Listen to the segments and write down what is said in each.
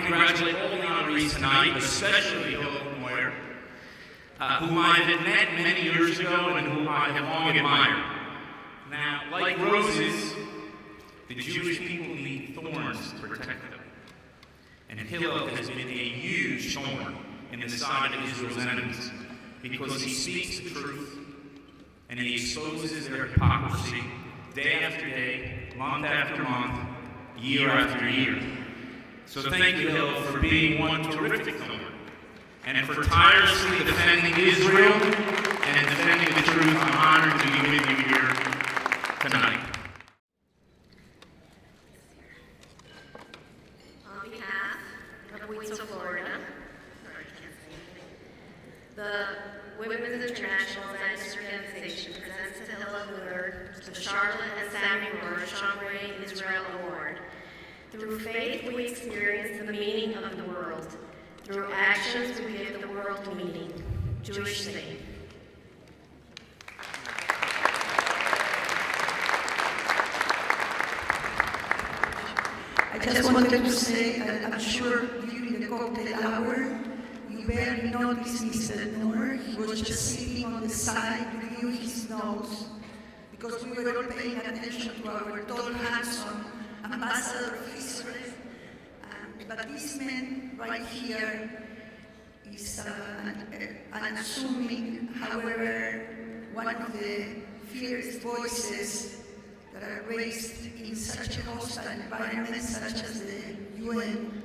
congratulate all the honorees tonight, especially Hillel Neuer, whom I've met many years ago and whom I have long admired. Now, like roses, the Jewish people need thorns to protect them. And Hillel has been a huge thorn in the side of Israel's enemies because he speaks the truth and he exposes their hypocrisy day after day, month after month, year after year. So thank you, Hillel, for being one terrific thorn and for tirelessly defending Israel and defending the truth. I'm honored to be with you here tonight. On behalf of WIZO Florida, the Women's International Zionist Organization presents to Hillel Neuer the Charlotte and Samuel Chambray Israel Award. Through faith, we experience the meaning of the world. Through actions, we give the world meaning. Jewish thing. I just wanted to say that I'm sure during the cocktail hour, you barely noticed Mr. Neuer. He was just sitting on the side, reviewing his notes, because we were all paying attention to our tall, handsome ambassador of Israel. But this man right here is unassuming, however, one of the fierce voices that are raised in such a hostile environment such as the UN.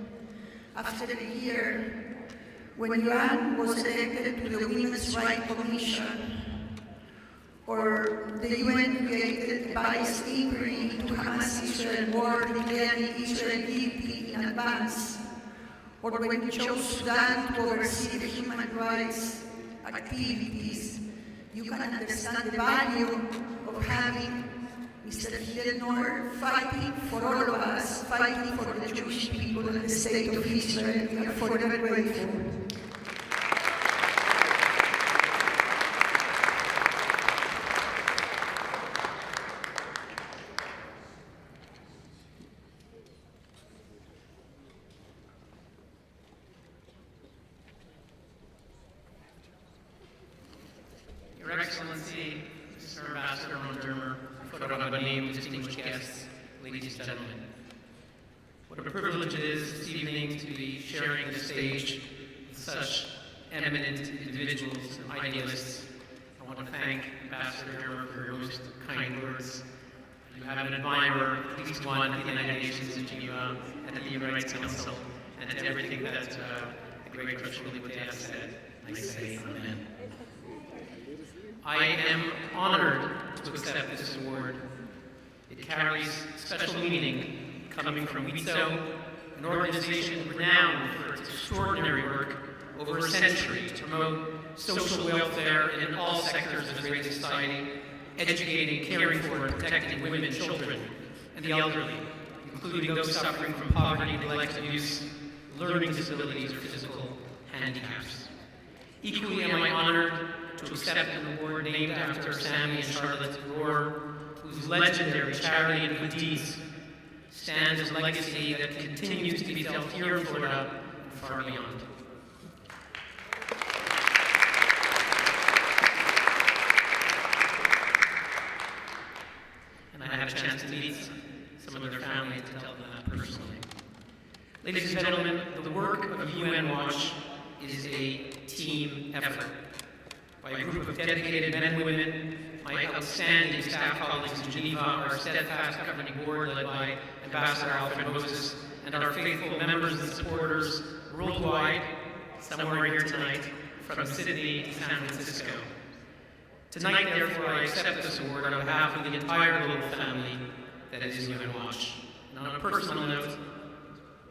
After a year, when Iran was elected to the Women's Rights Commission, or the UN created a biased inquiry into Hamas-Israel war, declaring Israel guilty in advance, or when we chose Sudan to oversee the human rights activities, you can understand the value of having Mr. Hillel Neuer fighting for all of us, fighting for the Jewish people and the state of Israel. We are forever grateful. Your Excellency, Mr. Ambassador Dermer, Rabbanim, distinguished guests, ladies and gentlemen. What a privilege it is this evening to be sharing the stage with such eminent individuals and idealists. I want to thank Ambassador Dermer for your most kind words. You have an admirer, at least one, at the United Nations in Geneva, and at the Human Rights Council, and to everything that the great Rosh has said. I say amen. I am honored to accept this award. It carries special meaning coming from WIZO, an organization renowned for its extraordinary work over a century to promote social welfare in all sectors of Israeli society, educating, caring for, and protecting women and children, and the elderly, including those suffering from poverty, neglect, abuse, learning disabilities, or physical handicaps. Equally am I honored to accept an award named after Sammy and Charlotte Neuer, whose legendary charity and good deeds stand as a legacy that continues to be felt here in Florida and far beyond. And I had a chance to meet some of their families to tell them that personally. Ladies and gentlemen, the work of UN Watch is a team effort by a group of dedicated men and women, my outstanding staff colleagues in Geneva, our steadfast governing board led by Ambassador Alfred Moses, and our faithful members and supporters worldwide, somewhere here tonight, from Sydney to San Francisco. Tonight, therefore, I accept this award on behalf of the entire global family that is UN Watch. And on a personal note,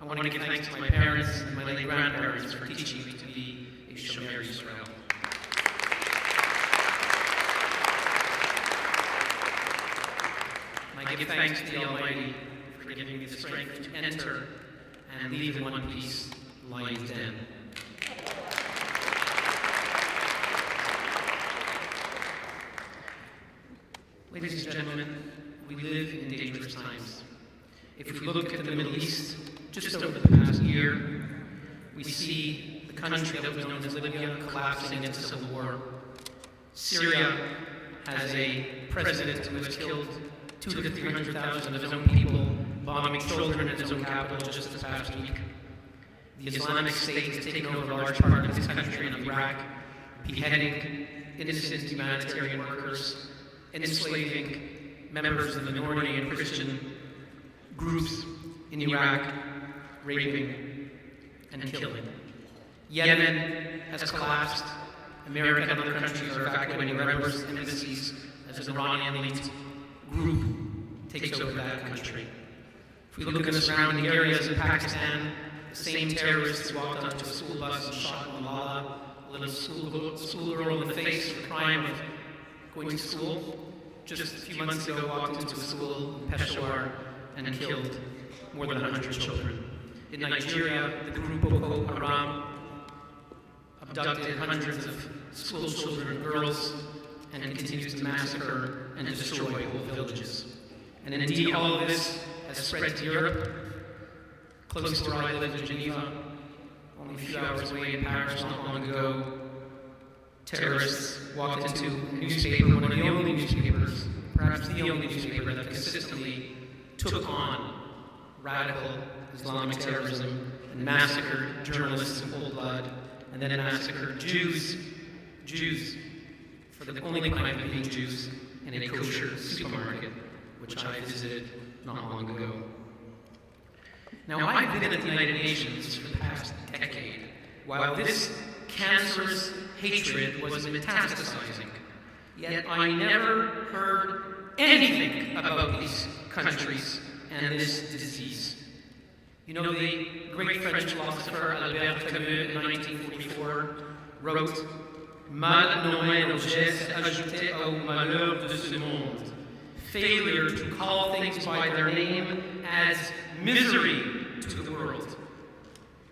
I want to give thanks to my parents and my late grandparents for teaching me to be a Shomer Yisrael. I give thanks to the Almighty for giving me the strength to enter and leave in one piece Lion's Den. Ladies and gentlemen, we live in dangerous times. If we look at the Middle East, just over the past year, we see the country that was known as Libya collapsing into civil war. Syria has a president who has killed 200,000 to 300,000 of his own people, bombing children in his own capital just this past week. The Islamic State has taken over a large part of this country in Iraq, beheading innocent humanitarian workers, enslaving members of the minority and Christian groups in Iraq, raping and killing. Yemen has collapsed. America and other countries are evacuating their embassies as an Iranian-linked group takes over that country. If we look in the surrounding areas in Pakistan, the same terrorists walked onto a school bus and shot Malala, a little schoolgirl in the face for the crime of going to school. Just a few months ago, walked into a school in Peshawar and killed more than 100 children. In Nigeria, the group Boko Haram abducted hundreds of school children and girls and continues to massacre and destroy whole villages. And indeed, all of this has spread to Europe. Close to where I live in Geneva, only a few hours away in Paris not long ago, terrorists walked into a newspaper, one of the only newspapers, perhaps the only newspaper that consistently took on radical Islamic terrorism and massacred journalists in cold blood, and then massacred Jews for the only crime of being Jews in a kosher supermarket, which I visited not long ago. Now, I've been at the United Nations for the past decade, while this cancerous hatred was metastasizing. Yet I never heard anything about these countries and this disease. You know, the great French philosopher Albert Camus in 1944 wrote, "Mal nommé l'objet s'est ajouté au malheur de ce monde." Failure to call things by their name adds misery to the world.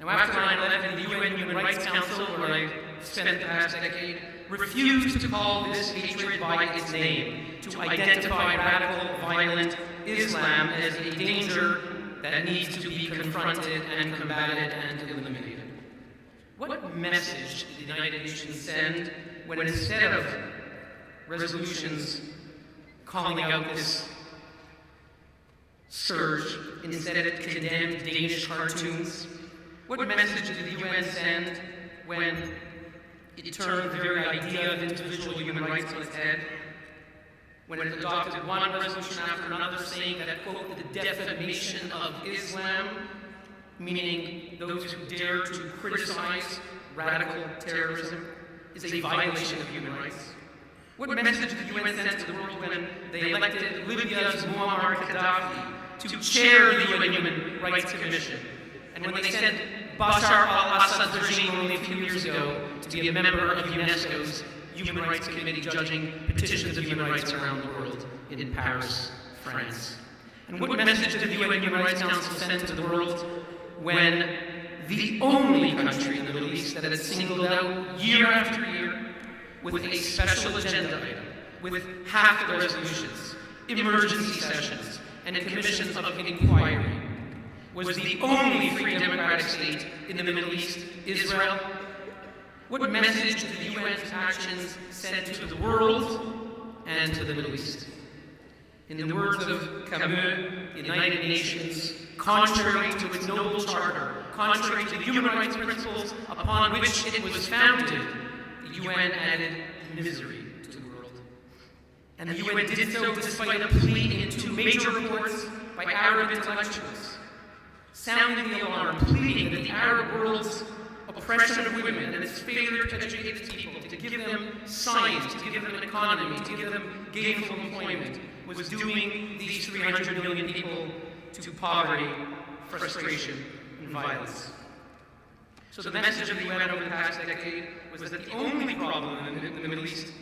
Now, after 9/11, the UN Human Rights Council, where I spent the past decade, refused to call this hatred by its name, to identify radical, violent Islam as a danger that needs to be confronted and combated and eliminated. What message did the United Nations send when instead of resolutions calling out this surge, instead it condemned Danish cartoons? What message did the UN send when it turned the very idea of individual human rights on its head? When it adopted one resolution after another saying that, quote, the defamation of Islam, meaning those who dare to criticize radical terrorism, is a violation of human rights? What message did the UN send to the world when they elected Libya's Muammar Gaddafi to chair the UN Human Rights Commission? And when they sent Bashar al-Assad's regime only a few years ago to be a member of UNESCO's Human Rights Committee judging petitions of human rights around the world in Paris, France? And what message did the UN Human Rights Council send to the world when the only country in the Middle East that had singled out year after year with a special agenda item, with half the resolutions, emergency sessions, and commissions of inquiry, was the only free democratic state in the Middle East, Israel? What message did the UN's actions send to the world and to the Middle East? In the words of Camus, the United Nations, contrary to its noble charter, contrary to the human rights principles upon which it was founded, the UN added misery to the world. And the UN did so despite a plea in two major reports by Arab intellectuals, sounding the alarm, pleading that the Arab world's oppression of women and its failure to educate its people, to give them science, to give them an economy, to give them gainful employment, was doing these 300 million people to poverty, frustration, and violence. So the message of the UN over the past decade was that the only problem in the Middle East,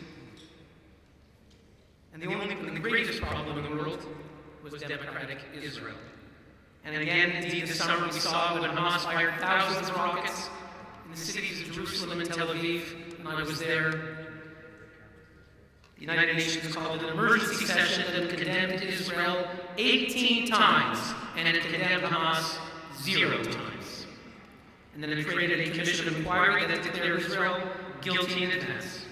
and the greatest problem in the world, was democratic Israel. And again, indeed, this summer we saw when Hamas fired thousands of rockets in the cities of Jerusalem and Tel Aviv, and I was there. The United Nations called an emergency session and condemned Israel 18 times, and it condemned Hamas 0 times. and then it created a commission of inquiry that declared Israel guilty in advance.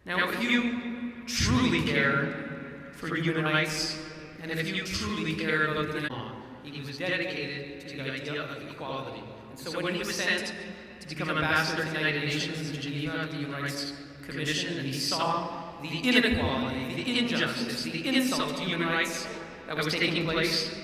Now, if you truly care for human rights, and if you truly care about the law, he was dedicated to the idea of equality. And so when he was sent to become ambassador to the United Nations in Geneva, the Human Rights Commission, and he saw the inequality, the injustice, the insult to human rights that was taking place,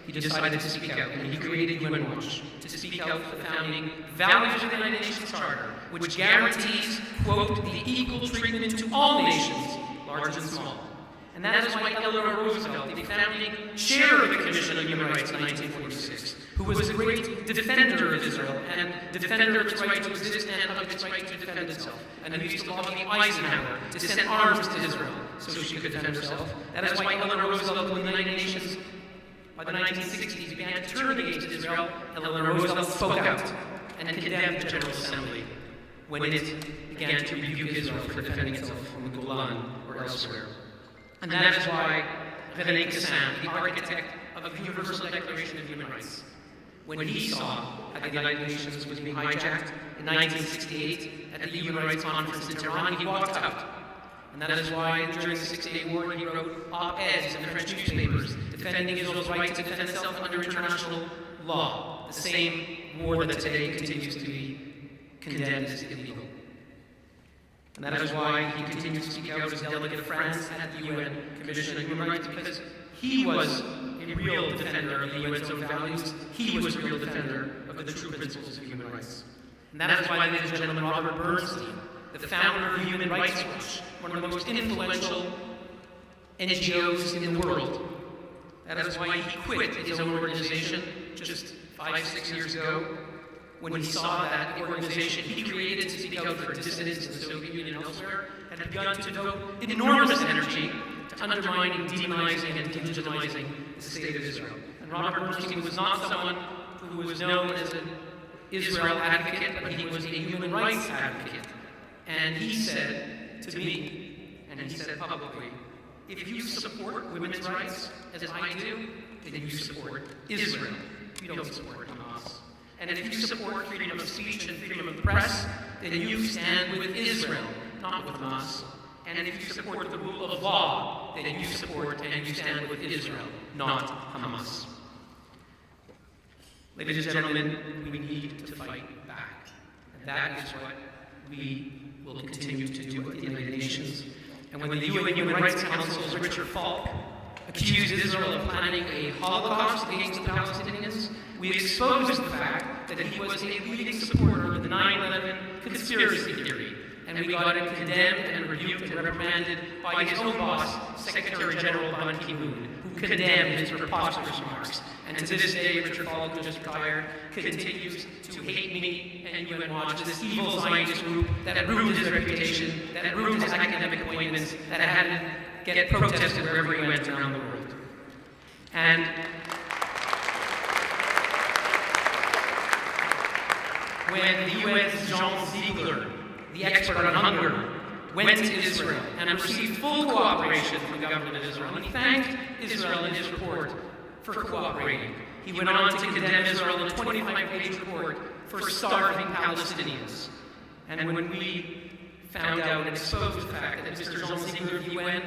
he decided to speak out, and he created Human Watch to speak out for the founding values of the United Nations Charter, which guarantees, quote, the equal treatment to all nations, large and small. And that is why Hillel Roosevelt, the founding chair of the Commission on Human Rights in 1946, who was a great defender of Israel and defender of its right to exist and of its right to defend itself, and who used to lobby Eisenhower to send arms to Israel so she could defend herself. That is why Hillel Roosevelt, when the United Nations, by the 1960s, began to turn against Israel, Hillel Roosevelt spoke out and condemned the General Assembly when it began to rebuke Israel for defending itself from the Golan or elsewhere. And that is why René Cassin, the architect of the Universal Declaration of Human Rights, when he saw that the United Nations was being hijacked in 1968 at the Human Rights Conference in Tehran, he walked out. And that is why during the Six-Day War he wrote op-eds in the French newspapers defending Israel's right to defend itself under international law, the same war that today continues to be condemned as illegal. And that is why he continued to speak out as delegate of France at the UN Commission on Human Rights, because he was a real defender of the UN's own values. He was a real defender of the true principles of human rights. And that is why, ladies and gentlemen, Robert Bernstein, the founder of Human Rights Watch, one of the most influential NGOs in the world, that is why he quit his own organization just 5-6 years ago. When he saw that the organization he created to speak out for dissidents in the Soviet Union and elsewhere had begun to devote enormous energy to undermining, demonizing, and delegitimizing the state of Israel. And Robert Bernstein was not someone who was known as an Israel advocate, but he was a human rights advocate. And he said to me, and he said publicly, if you support women's rights, as I do, then you support Israel. You don't support Hamas. And if you support freedom of speech and freedom of the press, then you stand with Israel, not with Hamas. And if you support the rule of law, then you support and you stand with Israel, not Hamas. Ladies and gentlemen, we need to fight back. And that is what we will continue to do at the United Nations. And when the UN Human Rights Council's Richard Falk accused Israel of planning a Holocaust against the Palestinians, we exposed the fact that he was a leading supporter of the 9/11 conspiracy theory, and we got him condemned and rebuked and reprimanded by his own boss, Secretary General Ban Ki-moon, who condemned his preposterous remarks. And to this day, Richard Falk, who just retired, continues to hate me and UN Watch, this evil Zionist group that ruined his reputation, that ruined his academic appointments, that had him get protested wherever he went around the world. And when the UN's Jean Ziegler, the expert on hunger, went to Israel and received full cooperation from the government of Israel, and he thanked Israel in his report for cooperating. He went on to condemn Israel in a 25-page report for starving Palestinians. And when we found out and exposed the fact that Mr. Jean Ziegler of the UN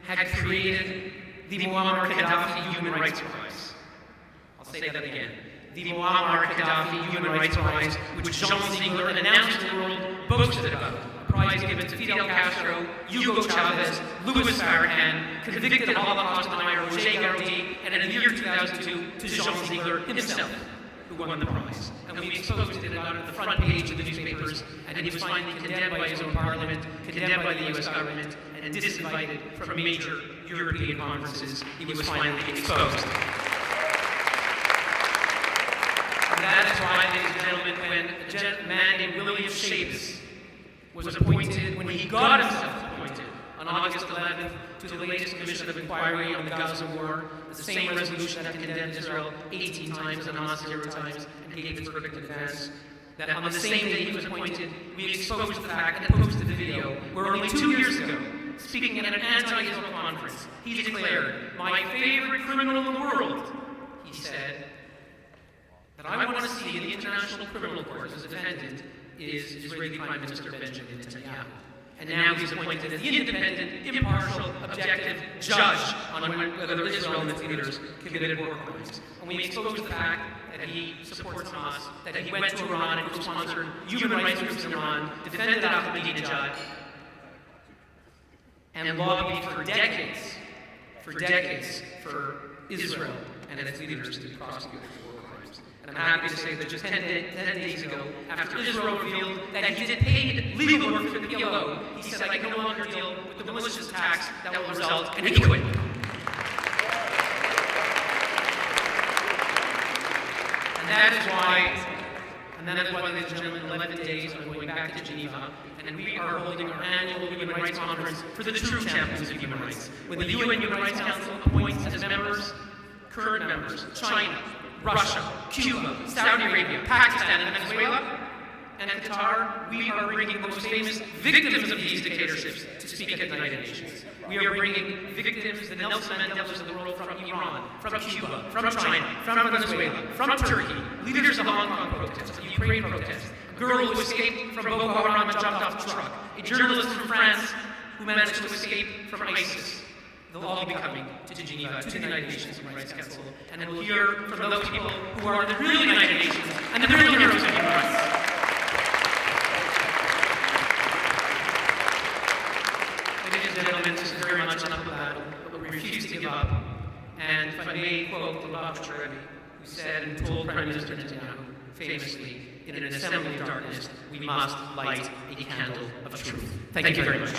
had created the Muammar Gaddafi Human Rights Prize. I'll say that again. The Muammar Gaddafi Human Rights Prize, which Jean Ziegler announced to the world, boasted about. A prize given to Fidel Castro, Hugo Chavez, Louis Farrakhan, convicted Holocaust denier Roger Gardi, and in the year 2002 to Jean Ziegler himself, who won the prize. And we exposed it on the front page of the newspapers, and he was finally condemned by his own parliament, condemned by the US government, and disinvited from major European conferences. He was finally exposed. And that is why, ladies and gentlemen, when a man named William Shapes was appointed, when he got himself appointed on August 11th to the latest commission of inquiry on the Gaza war, the same resolution that condemned Israel 18 times and Hamas 0 times and gave its verdict in advance, that on the same day he was appointed, we exposed the fact and posted the video where only 2 years ago, speaking at an anti-Israel conference, he declared, "My favorite criminal in the world," he said, that I want to see in the International Criminal Court as a defendant is Israeli Prime Minister Benjamin Netanyahu. And now he's appointed as the independent, impartial, objective judge on whether Israel and its leaders committed war crimes. And we expose the fact that he supports Hamas, that he went to Iran and co-sponsored human rights groups in Iran, defended Ahmadinejad, and lobbied for decades for Israel and its leaders to be prosecuted for war crimes. And I'm happy to say that just 10 days ago, after Israel revealed that he did paid legal work for the PLO, he said, I can no longer deal with the malicious attacks that will result, and he quit. And that is why, ladies and gentlemen, in 11 days, I'm going back to Geneva, and we are holding our annual Human Rights Conference for the true champions of human rights, when the UN Human Rights Council appoints as members, current members, China, Russia, Cuba, Saudi Arabia, Pakistan, and Venezuela, and Qatar. We are bringing the most famous victims of these dictatorships to speak at the United Nations. We are bringing victims, the Nelson Mandelas of the world, from Iran, from Cuba, from China, from Venezuela, from Turkey, leaders of the Hong Kong protests, of the Ukraine protests, a girl who escaped from Boko Haram and jumped off the truck, a journalist from France who managed to escape from ISIS. They'll all be coming to Geneva, to the United Nations Human Rights Council, and then we'll hear from those people who are the real United Nations and the real heroes of human rights. Ladies and gentlemen, this is very much an uphill battle, but we refuse to give up. And if I may quote the Lubavitcher, who said and told Prime Minister Netanyahu famously, in an assembly of darkness, we must light a candle of truth. Thank you very much.